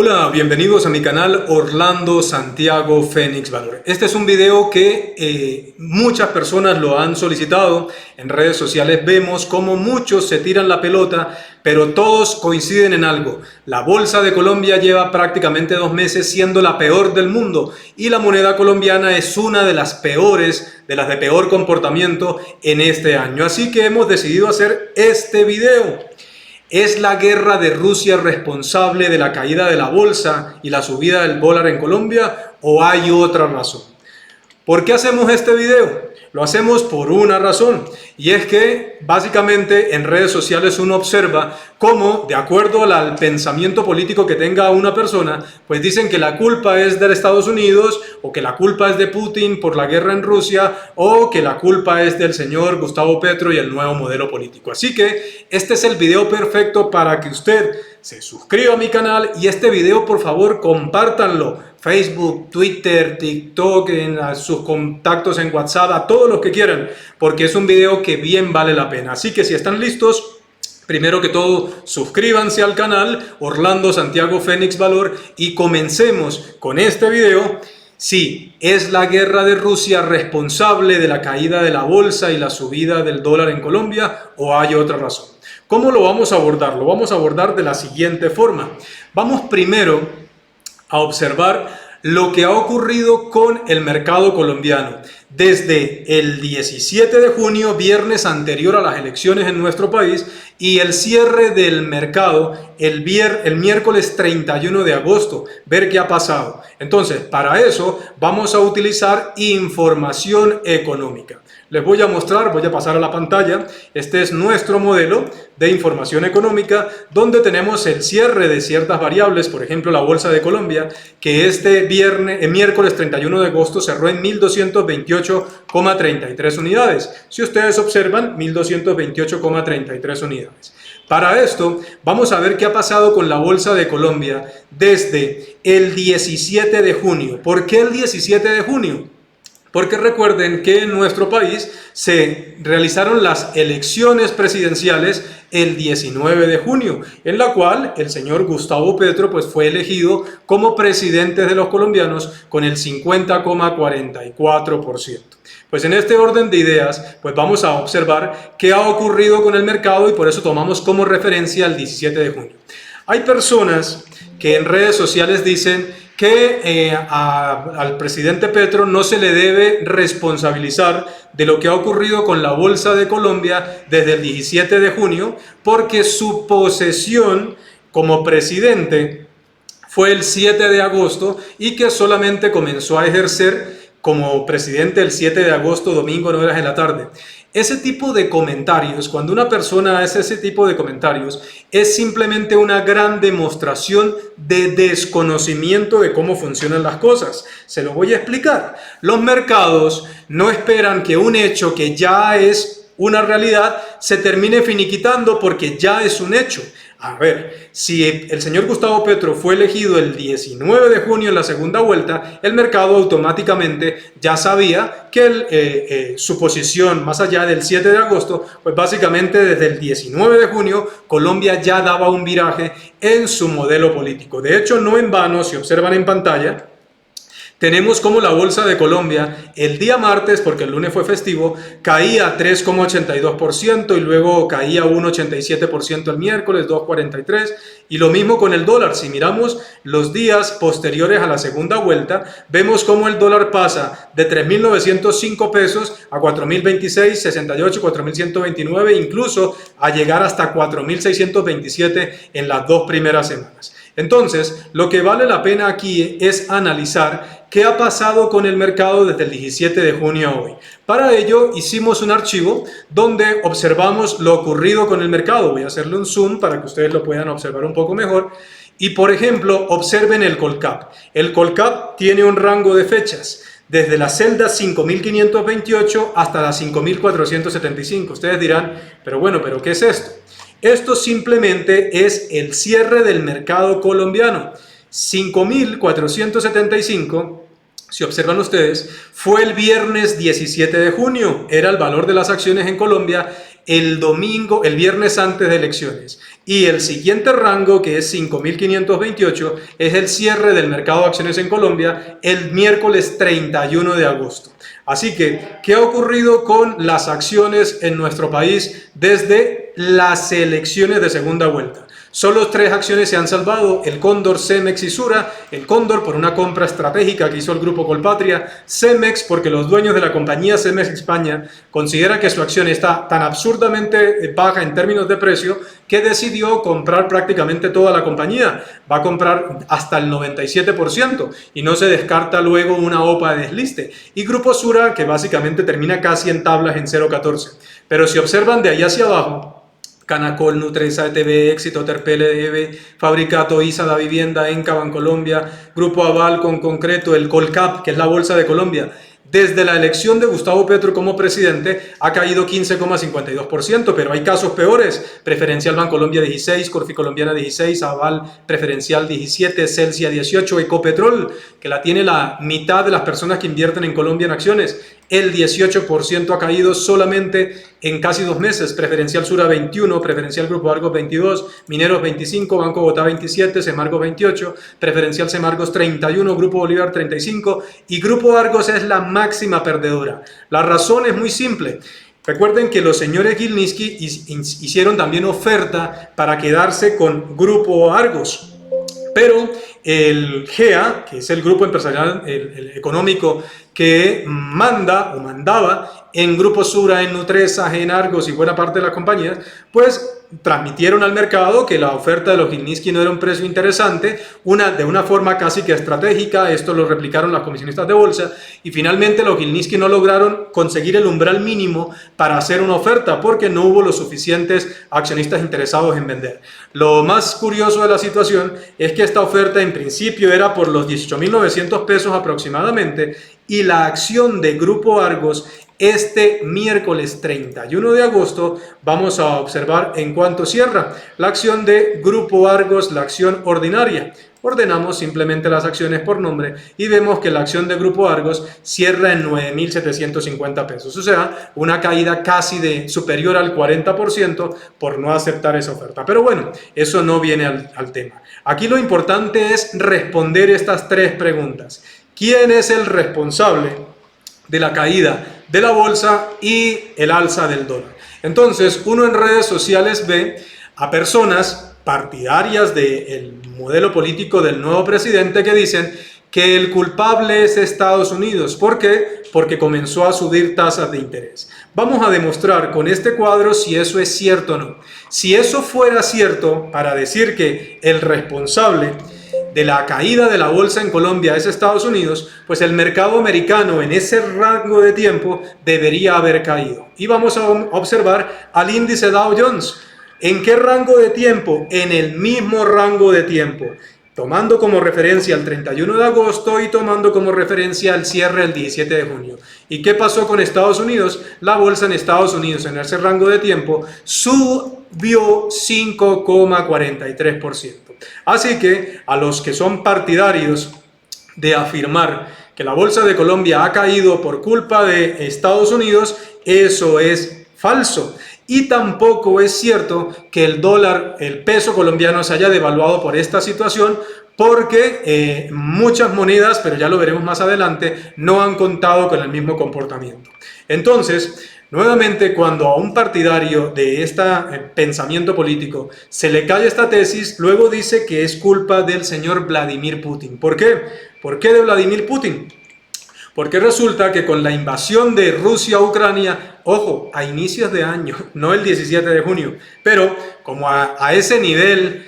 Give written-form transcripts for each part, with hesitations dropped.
Hola, bienvenidos a mi canal Orlando Santiago Fénix Valor. Este es un video que muchas personas lo han solicitado. En redes sociales vemos cómo muchos se tiran la pelota, pero todos coinciden en algo. La bolsa de Colombia lleva prácticamente 2 meses siendo la peor del mundo y la moneda colombiana es una de las peores, de las de peor comportamiento en este año. Así que hemos decidido hacer este video. ¿Es la guerra de Rusia responsable de la caída de la bolsa y la subida del dólar en Colombia o hay otra razón? ¿Por qué hacemos este video? Lo hacemos por una razón, y es que básicamente en redes sociales uno observa cómo, de acuerdo al pensamiento político que tenga una persona, pues dicen que la culpa es de Estados Unidos, o que la culpa es de Putin por la guerra en Rusia, o que la culpa es del señor Gustavo Petro y el nuevo modelo político. Así que este es el video perfecto para que usted se suscriba a mi canal y este video por favor compártanlo. Facebook, Twitter, TikTok, a sus contactos en WhatsApp, a todos los que quieran, porque es un video que bien vale la pena. Así que si están listos, primero que todo, suscríbanse al canal Orlando Santiago Fénix Valor y comencemos con este video. Sí, ¿es la guerra de Rusia responsable de la caída de la bolsa y la subida del dólar en Colombia o hay otra razón? ¿Cómo lo vamos a abordar? Lo vamos a abordar de la siguiente forma. Vamos primero a observar lo que ha ocurrido con el mercado colombiano desde el 17 de junio, viernes anterior a las elecciones en nuestro país, y el cierre del mercado el miércoles 31 de agosto, ver qué ha pasado. Entonces, para eso vamos a utilizar información económica. Les voy a mostrar, voy a pasar a la pantalla, este es nuestro modelo de información económica donde tenemos el cierre de ciertas variables, por ejemplo la Bolsa de Colombia, que este miércoles 31 de agosto cerró en 1.228,33 unidades. Si ustedes observan, 1.228,33 unidades. Para esto, vamos a ver qué ha pasado con la Bolsa de Colombia desde el 17 de junio. ¿Por qué el 17 de junio? Porque recuerden que en nuestro país se realizaron las elecciones presidenciales el 19 de junio, en la cual el señor Gustavo Petro pues, fue elegido como presidente de los colombianos con el 50,44%. Pues en este orden de ideas, pues vamos a observar qué ha ocurrido con el mercado y por eso tomamos como referencia el 17 de junio. Hay personas que en redes sociales dicen que al presidente Petro no se le debe responsabilizar de lo que ha ocurrido con la Bolsa de Colombia desde el 17 de junio, porque su posesión como presidente fue el 7 de agosto y que solamente comenzó a ejercer como presidente el 7 de agosto, domingo, 9 horas de la tarde. Ese tipo de comentarios, cuando una persona hace ese tipo de comentarios, es simplemente una gran demostración de desconocimiento de cómo funcionan las cosas. Se lo voy a explicar. Los mercados no esperan que un hecho que ya es una realidad se termine finiquitando porque ya es un hecho. A ver, si el señor Gustavo Petro fue elegido el 19 de junio en la segunda vuelta, el mercado automáticamente ya sabía que su posición más allá del 7 de agosto, pues básicamente desde el 19 de junio Colombia ya daba un viraje en su modelo político. De hecho, no en vano, si observan en pantalla, tenemos como la Bolsa de Colombia el día martes, porque el lunes fue festivo, caía 3,82% y luego caía 1,87% el miércoles, 2,43%, y lo mismo con el dólar. Si miramos los días posteriores a la segunda vuelta, vemos cómo el dólar pasa de 3.905 pesos a 4.026, 68, 4.129, incluso a llegar hasta 4.627 en las 2 primeras semanas. Entonces, lo que vale la pena aquí es analizar qué ha pasado con el mercado desde el 17 de junio a hoy. Para ello hicimos un archivo donde observamos lo ocurrido con el mercado. Voy a hacerle un zoom para que ustedes lo puedan observar un poco mejor. Y por ejemplo, observen el Colcap. El Colcap tiene un rango de fechas desde la celda 5.528 hasta la 5.475. Ustedes dirán, pero bueno, ¿pero qué es esto? Esto simplemente es el cierre del mercado colombiano. 5.475, si observan ustedes, fue el viernes 17 de junio. Era el valor de las acciones en Colombia el viernes antes de elecciones. Y el siguiente rango, que es 5.528, es el cierre del mercado de acciones en Colombia el miércoles 31 de agosto. Así que, ¿qué ha ocurrido con las acciones en nuestro país desde las elecciones de segunda vuelta? Solo 3 acciones se han salvado: el Cóndor, Cemex y Sura. El Cóndor por una compra estratégica que hizo el grupo Colpatria, Cemex porque los dueños de la compañía Cemex España consideran que su acción está tan absurdamente baja en términos de precio que decidió comprar prácticamente toda la compañía. Va a comprar hasta el 97% y no se descarta luego una OPA de desliste. Y Grupo Sura, que básicamente termina casi en tablas en 0,14. Pero si observan de ahí hacia abajo, Canacol, Nutresa, ETV, Éxito, Terpel, EDB, Fabricato, ISA, Da Vivienda, Enca, Bancolombia, Grupo Aval, con concreto, el Colcap, que es la Bolsa de Colombia, desde la elección de Gustavo Petro como presidente ha caído 15,52%, pero hay casos peores: Preferencial Bancolombia 16, Corficolombiana 16, Aval Preferencial 17, Celsia 18, Ecopetrol, que la tiene la mitad de las personas que invierten en Colombia en acciones, el 18% ha caído solamente en casi 2 meses. Preferencial Sura 21, Preferencial Grupo Argos 22, Mineros 25, Banco Bogotá 27, Semargos 28, Preferencial Semargos 31, Grupo Bolívar 35 y Grupo Argos es la máxima perdedora. La razón es muy simple. Recuerden que los señores Gilniski hicieron también oferta para quedarse con Grupo Argos, pero el GEA, que es el grupo empresarial el económico que manda o mandaba en Grupo Sura, en Nutresa, en Argos y buena parte de las compañías, pues transmitieron al mercado que la oferta de los Gilniski no era un precio interesante, de una forma casi que estratégica. Esto lo replicaron las comisionistas de bolsa y finalmente los Gilniski no lograron conseguir el umbral mínimo para hacer una oferta porque no hubo los suficientes accionistas interesados en vender. Lo más curioso de la situación es que esta oferta en principio era por los 18.900 pesos aproximadamente y la acción de Grupo Argos este miércoles 31 de agosto vamos a observar en cuánto cierra. La acción de Grupo Argos, la acción ordinaria. Ordenamos simplemente las acciones por nombre y vemos que la acción de Grupo Argos cierra en 9.750 pesos. O sea, una caída casi superior al 40% por no aceptar esa oferta. Pero bueno, eso no viene al tema. Aquí lo importante es responder estas 3 preguntas. ¿Quién es el responsable de la caída de la bolsa y el alza del dólar? Entonces, uno en redes sociales ve a personas partidarias del modelo político del nuevo presidente que dicen que el culpable es Estados Unidos. ¿Por qué? Porque comenzó a subir tasas de interés. Vamos a demostrar con este cuadro si eso es cierto o no. Si eso fuera cierto, para decir que el responsable de la caída de la bolsa en Colombia es Estados Unidos, pues el mercado americano en ese rango de tiempo debería haber caído. Y vamos a observar al índice Dow Jones. ¿En qué rango de tiempo? En el mismo rango de tiempo, tomando como referencia el 31 de agosto y tomando como referencia el cierre el 17 de junio. ¿Y qué pasó con Estados Unidos? La bolsa en Estados Unidos en ese rango de tiempo subió 5,43%. Así que a los que son partidarios de afirmar que la bolsa de Colombia ha caído por culpa de Estados Unidos, eso es falso. Y tampoco es cierto que el dólar, el peso colombiano se haya devaluado por esta situación, porque muchas monedas, pero ya lo veremos más adelante, no han contado con el mismo comportamiento. Entonces, nuevamente, cuando a un partidario de este pensamiento político se le cae esta tesis, luego dice que es culpa del señor Vladimir Putin. ¿Por qué? ¿Por qué de Vladimir Putin? Porque resulta que con la invasión de Rusia a Ucrania, ojo, a inicios de año, no el 17 de junio, pero como a ese nivel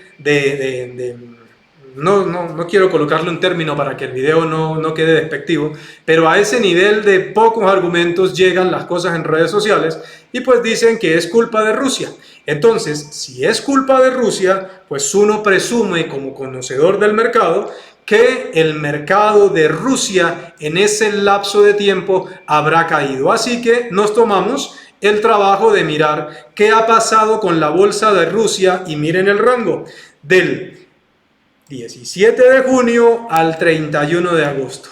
no quiero colocarle un término para que el video no quede despectivo, pero a ese nivel de pocos argumentos llegan las cosas en redes sociales y pues dicen que es culpa de Rusia. Entonces, si es culpa de Rusia, pues uno presume como conocedor del mercado que el mercado de Rusia en ese lapso de tiempo habrá caído. Así que nos tomamos el trabajo de mirar qué ha pasado con la bolsa de Rusia y miren el rango del 17 de junio al 31 de agosto.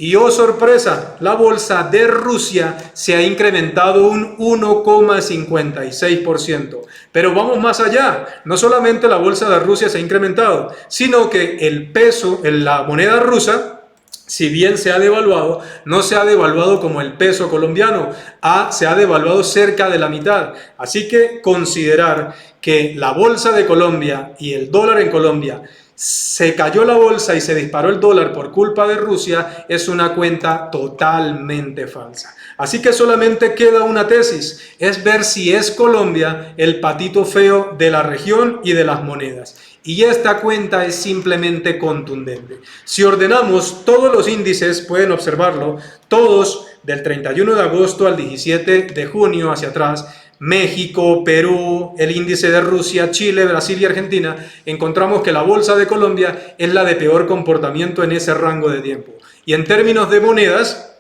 Y oh sorpresa, la bolsa de Rusia se ha incrementado un 1,56%. Pero vamos más allá, no solamente la bolsa de Rusia se ha incrementado, sino que el peso, la moneda rusa, si bien se ha devaluado, no se ha devaluado como el peso colombiano, se ha devaluado cerca de la mitad. Así que considerar que la bolsa de Colombia y el dólar en Colombia se cayó la bolsa y se disparó el dólar por culpa de Rusia es una cuenta totalmente falsa. Así que solamente queda una tesis, es ver si es Colombia el patito feo de la región y de las monedas. Y esta cuenta es simplemente contundente. Si ordenamos todos los índices, pueden observarlo, todos del 31 de agosto al 17 de junio hacia atrás, México, Perú, el índice de Rusia, Chile, Brasil y Argentina, encontramos que la bolsa de Colombia es la de peor comportamiento en ese rango de tiempo. Y en términos de monedas,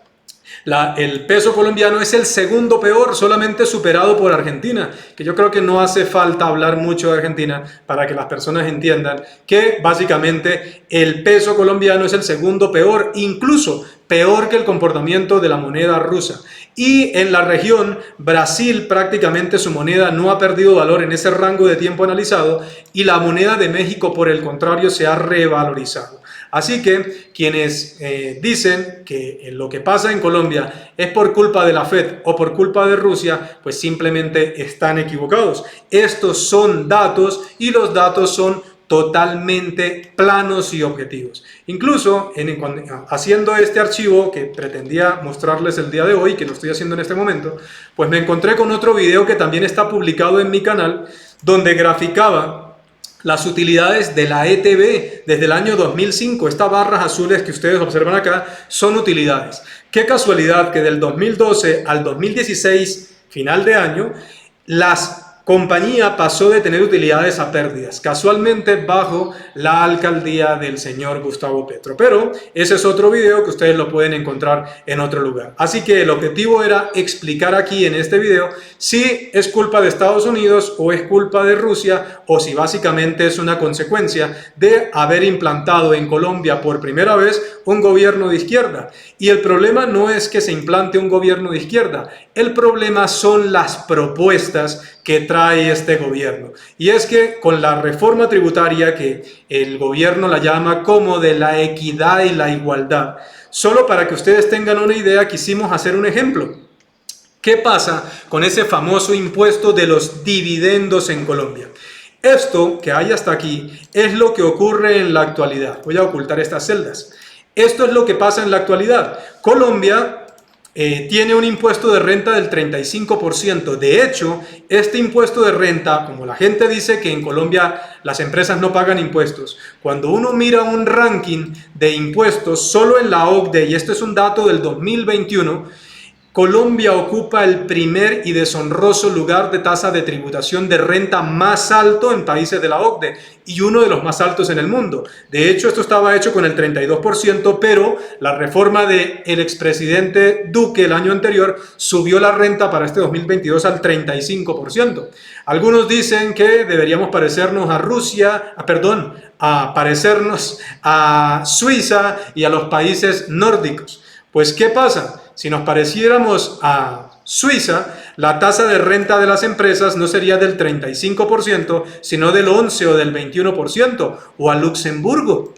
el peso colombiano es el segundo peor, solamente superado por Argentina, que yo creo que no hace falta hablar mucho de Argentina para que las personas entiendan que básicamente el peso colombiano es el segundo peor, incluso peor que el comportamiento de la moneda rusa. Y en la región, Brasil prácticamente su moneda no ha perdido valor en ese rango de tiempo analizado y la moneda de México, por el contrario, se ha revalorizado. Así que quienes dicen que lo que pasa en Colombia es por culpa de la Fed o por culpa de Rusia, pues simplemente están equivocados. Estos son datos y los datos son totalmente planos y objetivos. Incluso haciendo este archivo que pretendía mostrarles el día de hoy, que lo estoy haciendo en este momento, pues me encontré con otro video que también está publicado en mi canal, donde graficaba las utilidades de la ETB desde el año 2005. Estas barras azules que ustedes observan acá son utilidades. Qué casualidad que del 2012 al 2016, final de año, las compañía pasó de tener utilidades a pérdidas, casualmente bajo la alcaldía del señor Gustavo Petro. Pero ese es otro video que ustedes lo pueden encontrar en otro lugar. Así que el objetivo era explicar aquí en este video si es culpa de Estados Unidos o es culpa de Rusia, o si básicamente es una consecuencia de haber implantado en Colombia por primera vez un gobierno de izquierda. Y el problema no es que se implante un gobierno de izquierda, el problema son las propuestas que trae este gobierno. Y es que con la reforma tributaria, que el gobierno la llama como de la equidad y la igualdad, solo para que ustedes tengan una idea, quisimos hacer un ejemplo. ¿Qué pasa con ese famoso impuesto de los dividendos en Colombia? Esto que hay hasta aquí es lo que ocurre en la actualidad. Voy a ocultar estas celdas. Esto es lo que pasa en la actualidad. Colombia tiene un impuesto de renta del 35%. De hecho, este impuesto de renta, como la gente dice que en Colombia las empresas no pagan impuestos, cuando uno mira un ranking de impuestos solo en la OCDE, y esto es un dato del 2021, Colombia ocupa el primer y deshonroso lugar de tasa de tributación de renta más alto en países de la OCDE y uno de los más altos en el mundo. De hecho, esto estaba hecho con el 32%, pero la reforma del expresidente Duque el año anterior subió la renta para este 2022 al 35%. Algunos dicen que deberíamos parecernos a Rusia, a parecernos a Suiza y a los países nórdicos. Pues, ¿qué pasa? Si nos pareciéramos a Suiza, la tasa de renta de las empresas no sería del 35%, sino del 11 o del 21%, o a Luxemburgo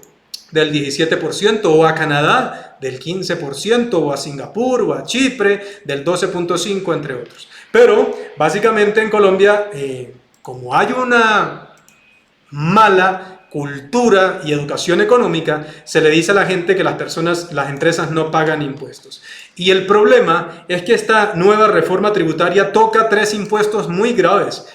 del 17%, o a Canadá del 15%, o a Singapur, o a Chipre del 12.5%, entre otros. Pero, básicamente en Colombia, como hay una mala cultura y educación económica, se le dice a la gente que las empresas no pagan impuestos. Y el problema es que esta nueva reforma tributaria toca 3 impuestos muy graves,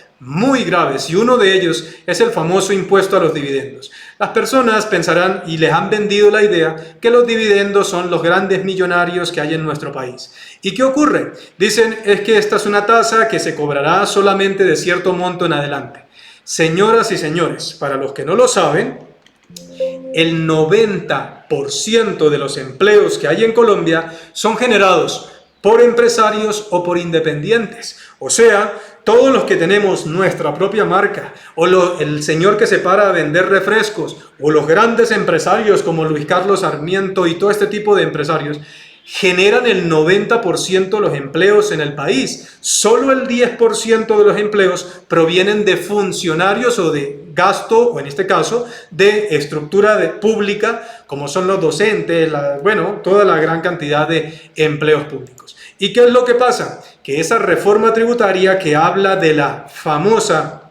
y uno de ellos es el famoso impuesto a los dividendos. Las personas pensarán y les han vendido la idea que los dividendos son los grandes millonarios que hay en nuestro país. ¿Y qué ocurre? Dicen, es que esta es una tasa que se cobrará solamente de cierto monto en adelante. Señoras y señores, para los que no lo saben, el 90% de los empleos que hay en Colombia son generados por empresarios o por independientes. O sea, todos los que tenemos nuestra propia marca, o el señor que se para a vender refrescos, o los grandes empresarios como Luis Carlos Sarmiento y todo este tipo de empresarios, generan el 90% de los empleos en el país. Solo el 10% de los empleos provienen de funcionarios o de gasto, o en este caso, de estructura pública, como son los docentes, toda la gran cantidad de empleos públicos. ¿Y qué es lo que pasa? Que esa reforma tributaria que habla de la famosa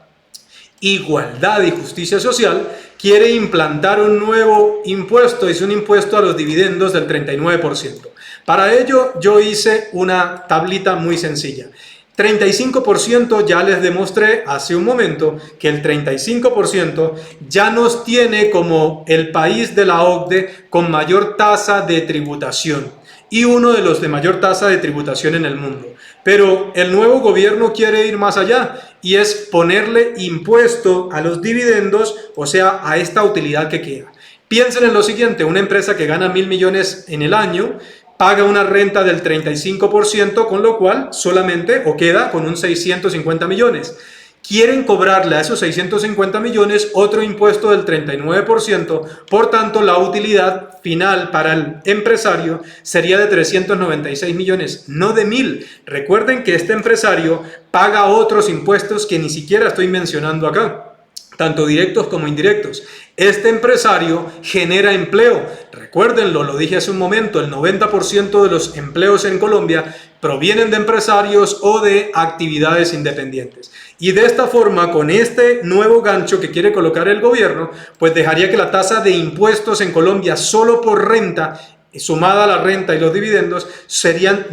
igualdad y justicia social quiere implantar un nuevo impuesto, es un impuesto a los dividendos del 39%. Para ello yo hice una tablita muy sencilla. 35% ya les demostré hace un momento que el 35% ya nos tiene como el país de la OCDE con mayor tasa de tributación y uno de los de mayor tasa de tributación en el mundo. Pero el nuevo gobierno quiere ir más allá y es ponerle impuesto a los dividendos, o sea, a esta utilidad que queda. Piensen en lo siguiente, una empresa que gana 1.000 millones en el año, paga una renta del 35%, con lo cual solamente queda con un 650 millones. Quieren cobrarle a esos 650 millones otro impuesto del 39%, por tanto la utilidad final para el empresario sería de 396 millones, no de 1.000. Recuerden que este empresario paga otros impuestos que ni siquiera estoy mencionando acá, tanto directos como indirectos. Este empresario genera empleo. Recuérdenlo, lo dije hace un momento, el 90% de los empleos en Colombia provienen de empresarios o de actividades independientes. Y de esta forma, con este nuevo gancho que quiere colocar el gobierno, pues dejaría que la tasa de impuestos en Colombia solo por renta, sumada a la renta y los dividendos, serían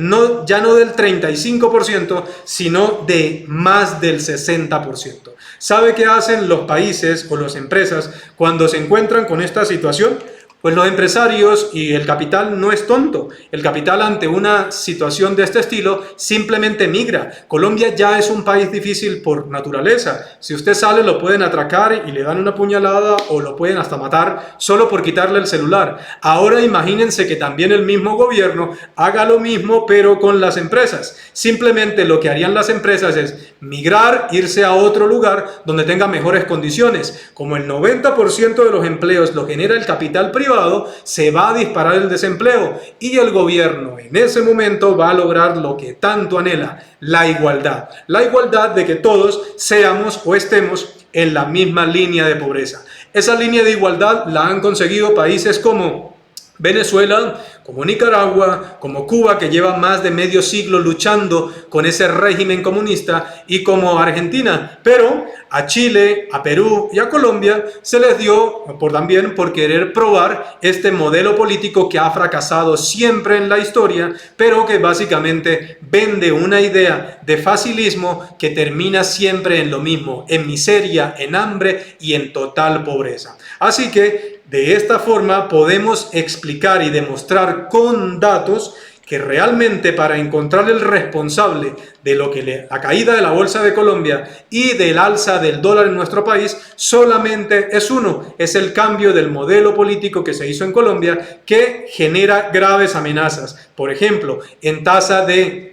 ya no del 35%, sino de más del 60%. ¿Sabe qué hacen los países o las empresas cuando se encuentran con esta situación? Pues los empresarios y el capital no es tonto. El capital ante una situación de este estilo simplemente migra. Colombia ya es un país difícil por naturaleza. Si usted sale lo pueden atracar y le dan una puñalada o lo pueden hasta matar solo por quitarle el celular. Ahora imagínense que también el mismo gobierno haga lo mismo pero con las empresas. Simplemente lo que harían las empresas es migrar, irse a otro lugar donde tenga mejores condiciones. Como el 90% de los empleos lo genera el capital privado, se va a disparar el desempleo y el gobierno en ese momento va a lograr lo que tanto anhela, la igualdad. La igualdad de que todos seamos o estemos en la misma línea de pobreza. Esa línea de igualdad la han conseguido países como Venezuela, como Nicaragua, como Cuba, que lleva más de medio siglo luchando con ese régimen comunista, y como Argentina. Pero a Chile, a Perú y a Colombia se les dio también por querer probar este modelo político que ha fracasado siempre en la historia, pero que básicamente vende una idea de facilismo que termina siempre en lo mismo, en miseria, en hambre y en total pobreza. Así que de esta forma podemos explicar y demostrar con datos que realmente para encontrar el responsable de la caída de la bolsa de Colombia y del alza del dólar en nuestro país solamente es uno, es el cambio del modelo político que se hizo en Colombia, que genera graves amenazas, por ejemplo, en tasa de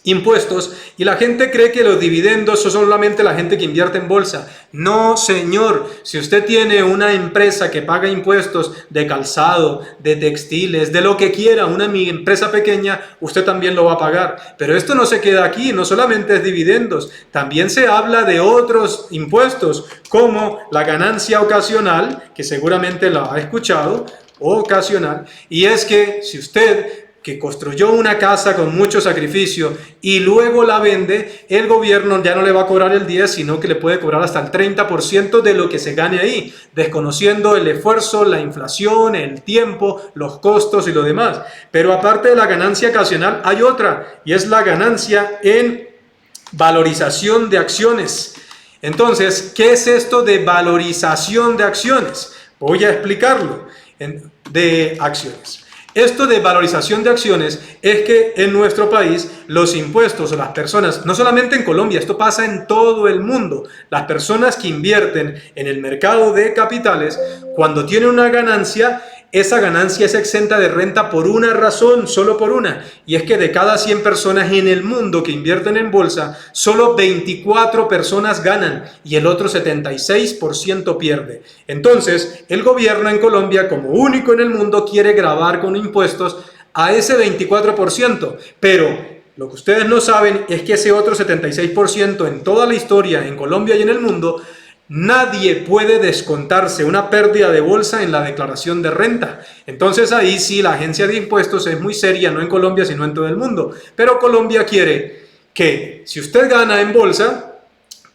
impuestos, y la gente cree que los dividendos son solamente la gente que invierte en bolsa. No, señor, si usted tiene una empresa que paga impuestos de calzado, de textiles, de lo que quiera, una empresa pequeña, usted también lo va a pagar. Pero esto no se queda aquí, no solamente es dividendos, también se habla de otros impuestos, como la ganancia ocasional, que seguramente la ha escuchado, ocasional, y es que si usted que construyó una casa con mucho sacrificio y luego la vende, el gobierno ya no le va a cobrar el 10, sino que le puede cobrar hasta el 30% de lo que se gane ahí, desconociendo el esfuerzo, la inflación, el tiempo, los costos y lo demás. Pero aparte de la ganancia ocasional hay otra, y es la ganancia en valorización de acciones. Entonces, ¿qué es esto de valorización de acciones? Voy a explicarlo. De acciones. Esto de valorización de acciones es que en nuestro país los impuestos o las personas, no solamente en Colombia, esto pasa en todo el mundo, las personas que invierten en el mercado de capitales, cuando tienen una ganancia, esa ganancia es exenta de renta por una razón, solo por una, y es que de cada 100 personas en el mundo que invierten en bolsa, solo 24 personas ganan y el otro 76% pierde. Entonces, el gobierno en Colombia, como único en el mundo, quiere gravar con impuestos a ese 24%, pero lo que ustedes no saben es que ese otro 76% en toda la historia, en Colombia y en el mundo, nadie puede descontarse una pérdida de bolsa en la declaración de renta. Entonces ahí sí la agencia de impuestos es muy seria, no en Colombia sino en todo el mundo. Pero Colombia quiere que si usted gana en bolsa,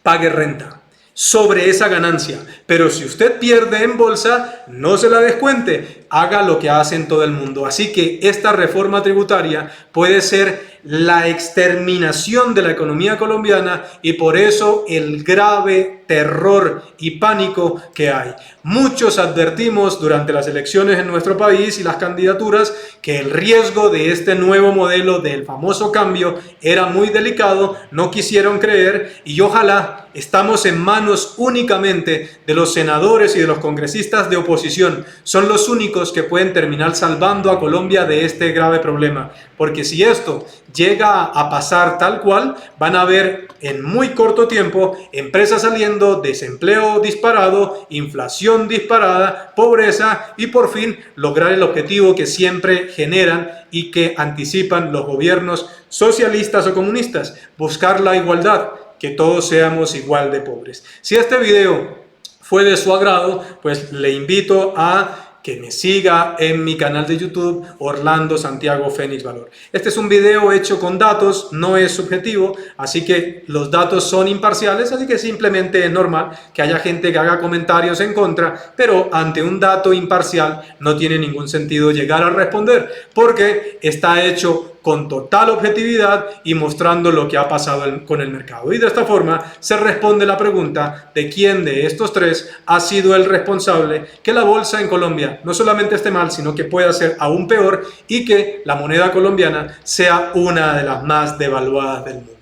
pague renta sobre esa ganancia. Pero si usted pierde en bolsa, no se la descuente. Haga lo que hace en todo el mundo. Así que esta reforma tributaria puede ser la exterminación de la economía colombiana y por eso el grave terror y pánico que hay. Muchos advertimos durante las elecciones en nuestro país y las candidaturas que el riesgo de este nuevo modelo del famoso cambio era muy delicado, no quisieron creer y ojalá estamos en manos únicamente de los senadores y de los congresistas de oposición. Son los únicos que pueden terminar salvando a Colombia de este grave problema, porque si esto llega a pasar tal cual, van a haber en muy corto tiempo empresas saliendo, desempleo disparado, inflación disparada, pobreza y por fin lograr el objetivo que siempre generan y que anticipan los gobiernos socialistas o comunistas, buscar la igualdad, que todos seamos igual de pobres. Si este video fue de su agrado, pues le invito a que me siga en mi canal de YouTube Orlando Santiago Fénix Valor. Este es un video hecho con datos, no es subjetivo, así que los datos son imparciales, así que simplemente es normal que haya gente que haga comentarios en contra, pero ante un dato imparcial no tiene ningún sentido llegar a responder, porque está hecho con total objetividad y mostrando lo que ha pasado con el mercado. Y de esta forma se responde la pregunta de quién de estos tres ha sido el responsable que la bolsa en Colombia no solamente esté mal, sino que pueda ser aún peor y que la moneda colombiana sea una de las más devaluadas del mundo.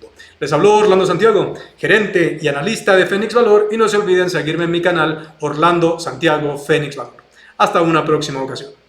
Les habló Orlando Santiago, gerente y analista de Fénix Valor, y no se olviden seguirme en mi canal Orlando Santiago Fénix Valor. Hasta una próxima ocasión.